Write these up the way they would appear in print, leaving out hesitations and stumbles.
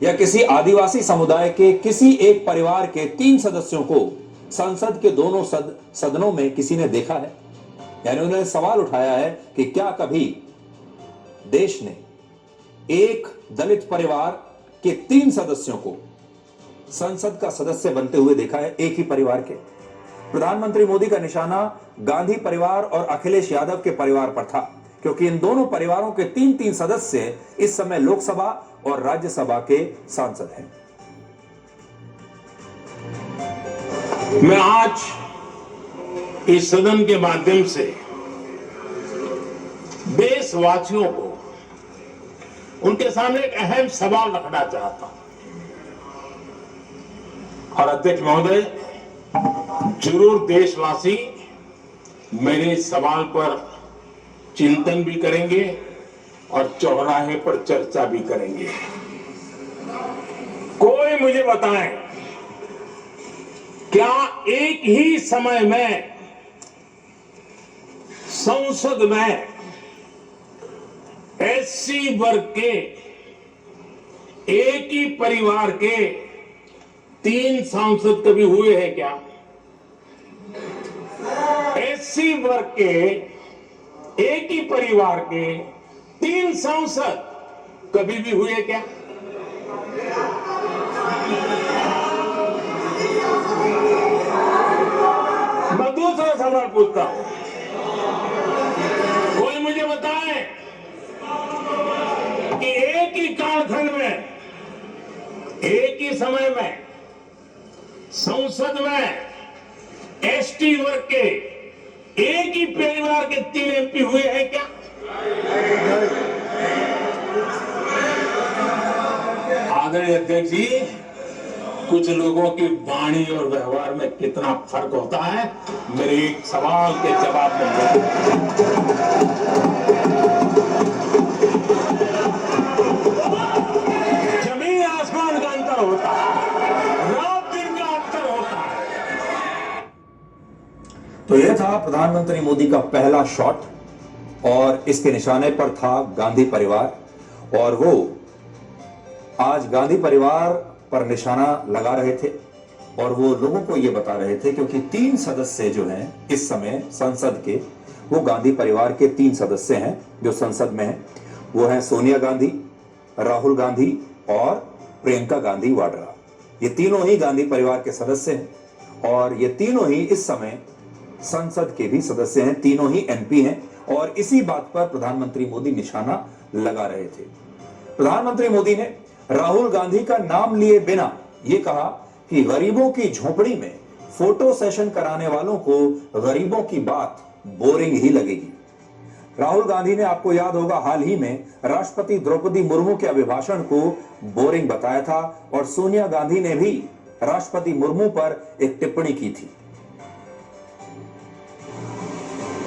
या किसी आदिवासी समुदाय के किसी एक परिवार के 3 सदस्यों को संसद के दोनों सदनों में किसी ने देखा है? यानी उन्होंने सवाल उठाया है कि क्या कभी देश ने एक दलित परिवार के 3 सदस्यों को संसद का सदस्य बनते हुए देखा है, एक ही परिवार के? प्रधानमंत्री मोदी का निशाना गांधी परिवार और अखिलेश यादव के परिवार पर था, क्योंकि इन दोनों परिवारों के 3-3 सदस्य इस समय लोकसभा और राज्यसभा के सांसद हैं। मैं आज इस सदन के माध्यम से देशवासियों को उनके सामने एक अहम सवाल रखना चाहता हूं। और अध्यक्ष महोदय, जरूर देशवासी मेरे इस सवाल पर चिंतन भी करेंगे और चौराहे पर चर्चा भी करेंगे। कोई मुझे बताए, क्या एक ही समय में संसद में एससी वर्ग के एक ही परिवार के 3 सांसद कभी हुए हैं क्या? एससी वर्ग के एक ही परिवार के 3 सांसद कभी भी हुए क्या? मैं दूसरा सवाल पूछता हूं, कोई मुझे बताए कि एक ही कालखंड में एक ही समय में संसद में एसटी वर्ग के एक ही परिवार के 3 एमपी हुए हैं क्या? आदरणीय अध्यक्ष जी, कुछ लोगों की वाणी और व्यवहार में कितना फर्क होता है, मेरे एक सवाल के जवाब में जमीन आसमान का अंतर होता है, रात दिन का अंतर होता है। तो यह था प्रधानमंत्री मोदी का पहला शॉट, और इसके निशाने पर था गांधी परिवार। और वो आज गांधी परिवार पर निशाना लगा रहे थे और वो लोगों को ये बता रहे थे, क्योंकि 3 सदस्य जो हैं इस समय संसद के, वो गांधी परिवार के 3 सदस्य हैं जो संसद में हैं। वो हैं सोनिया गांधी, राहुल गांधी और प्रियंका गांधी वाड्रा। ये तीनों ही गांधी परिवार के सदस्य हैं और ये तीनों ही इस समय संसद के भी सदस्य हैं, तीनों ही एमपी हैं। और इसी बात पर प्रधानमंत्री मोदी निशाना लगा रहे थे। प्रधानमंत्री मोदी ने राहुल गांधी का नाम लिए बिना यह कहा कि गरीबों की झोपड़ी में फोटो सेशन कराने वालों को गरीबों की बात बोरिंग ही लगेगी। राहुल गांधी ने, आपको याद होगा, हाल ही में राष्ट्रपति द्रौपदी मुर्मू के अभिभाषण को बोरिंग बताया था और सोनिया गांधी ने भी राष्ट्रपति मुर्मू पर एक टिप्पणी की थी।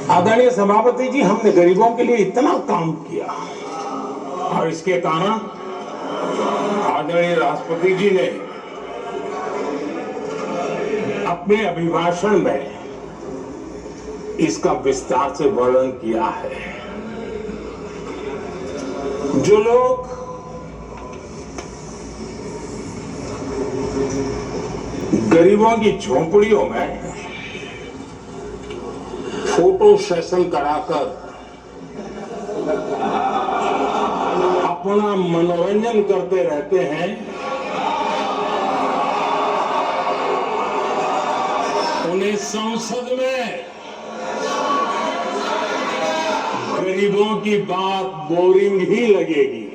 आदरणीय सभापति जी, हमने गरीबों के लिए इतना काम किया और इसके कारण आदरणीय राष्ट्रपति जी ने अपने अभिभाषण में इसका विस्तार से वर्णन किया है। जो लोग गरीबों की झोंपड़ियों में फोटो सेशन कराकर अपना मनोरंजन करते रहते हैं, उन्हें संसद में गरीबों की बात बोरिंग ही लगेगी।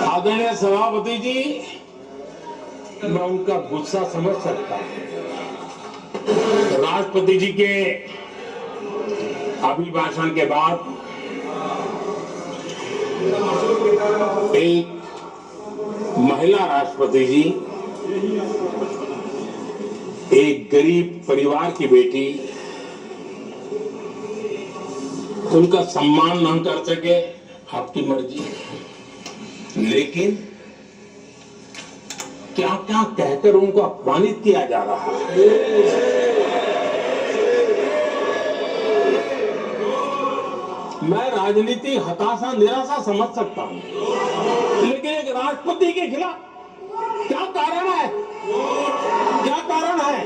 आदरणीय सभापति जी, मैं उनका गुस्सा समझ सकता हूं। राष्ट्रपति जी के अभिभाषण के बाद एक महिला राष्ट्रपति जी एक गरीब परिवार की बेटी, उनका सम्मान न कर सके, आपकी मर्जी, लेकिन क्या क्या कहकर उनको अपमानित किया जा रहा है। मैं राजनीति हताशा निराशा समझ सकता हूं, लेकिन एक राष्ट्रपति के खिलाफ क्या कारण है? क्या कारण है?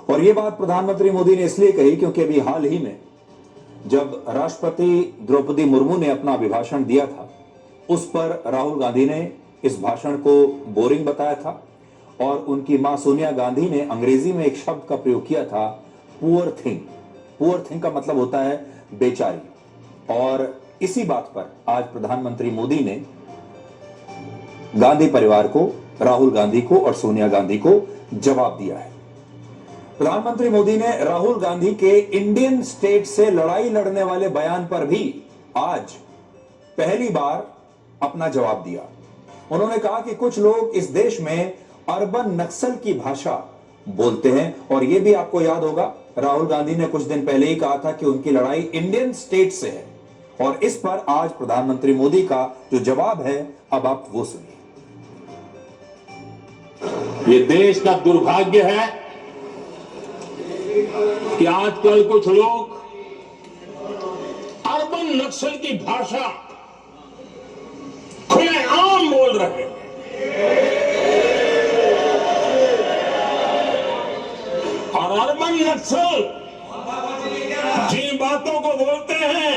और ये बात प्रधानमंत्री मोदी ने इसलिए कही क्योंकि अभी हाल ही में जब राष्ट्रपति द्रौपदी मुर्मू ने अपना अभिभाषण दिया था, उस पर राहुल गांधी ने इस भाषण को बोरिंग बताया था और उनकी मां सोनिया गांधी ने अंग्रेजी में एक शब्द का प्रयोग किया था, पुअर थिंग। पुअर थिंग का मतलब होता है बेचारी। और इसी बात पर आज प्रधानमंत्री मोदी ने गांधी परिवार को, राहुल गांधी को और सोनिया गांधी को जवाब दिया है। प्रधानमंत्री मोदी ने राहुल गांधी के इंडियन स्टेट से लड़ाई लड़ने वाले बयान पर भी आज पहली बार अपना जवाब दिया। उन्होंने कहा कि कुछ लोग इस देश में अर्बन नक्सल की भाषा बोलते हैं और यह भी आपको याद होगा, राहुल गांधी ने कुछ दिन पहले ही कहा था कि उनकी लड़ाई इंडियन स्टेट से है। और इस पर आज प्रधानमंत्री मोदी का जो जवाब है, अब आप वो सुनिए। ये देश का दुर्भाग्य है कि आजकल कुछ लोग अर्बन नक्सल की भाषा खुलेआम बोल रहे हैं। और अर्बन नक्सल जिन बातों को बोलते हैं,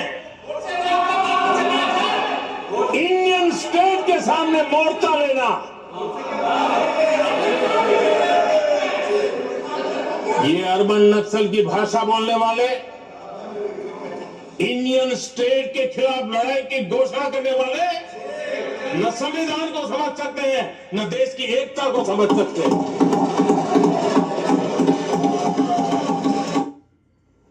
इंडियन स्टेट के सामने मोर्चा लेना, ये अर्बन नक्सल की भाषा बोलने वाले इंडियन स्टेट के खिलाफ लड़ाई की घोषणा करने वाले न संविधान को समझ सकते हैं, न देश की एकता को समझ सकते हैं।